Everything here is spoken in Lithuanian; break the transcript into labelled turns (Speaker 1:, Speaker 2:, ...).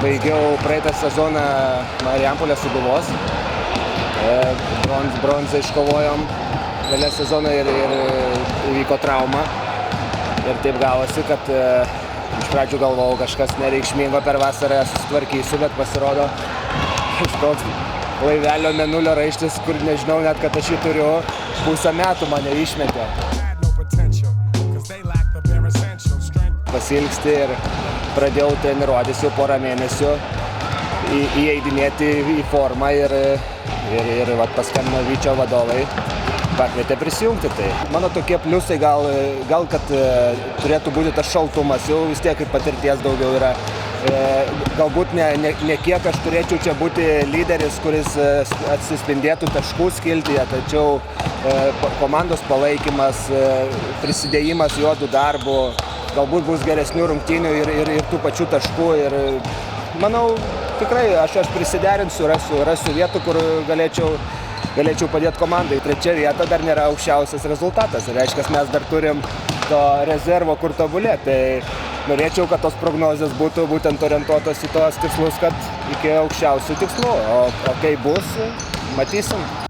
Speaker 1: Baigiau praeitą sezoną Marijampolės Sūduvos. Bronzą iškovojom gale sezono ir įvyko trauma. Ir taip gavosi, kad iš pradžių galvojau kažkas nereikšmingo per vasarą susitvarkysiu, bet pasirodo toks laivelio mėnulio raištis, kur nežinau net, kad aš jį turiu, pusę metų mane išmetė. Pasilgsti ir pradėjau treniruotis jau porą mėnesių, įeidinėti į formą ir paskambino Vyčio vadovai, pakvietė prisijungti. Tai mano tokie pliusai gal kad turėtų būti tas šaltumas, jau vis tiek patirties daugiau yra. Galbūt ne kiek aš turėčiau čia būti lyderis, kuris atsispindėtų taškų skiltyje, tačiau komandos palaikymas, prisidėjimas juodų darbų, galbūt bus geresnių rungtynių ir tų pačių taškų. Ir manau, tikrai aš prisiderinsiu, rasiu vietų, kur galėčiau padėti komandai. Trečia vieta dar nėra aukščiausias rezultatas. Reiškia, mes dar turim to rezervo, kur tobulėti. Tai norėčiau, kad tos prognozės būtų būtent orientuotos į tos tikslus, kad iki aukščiausių tikslų. O kaip bus, matysim.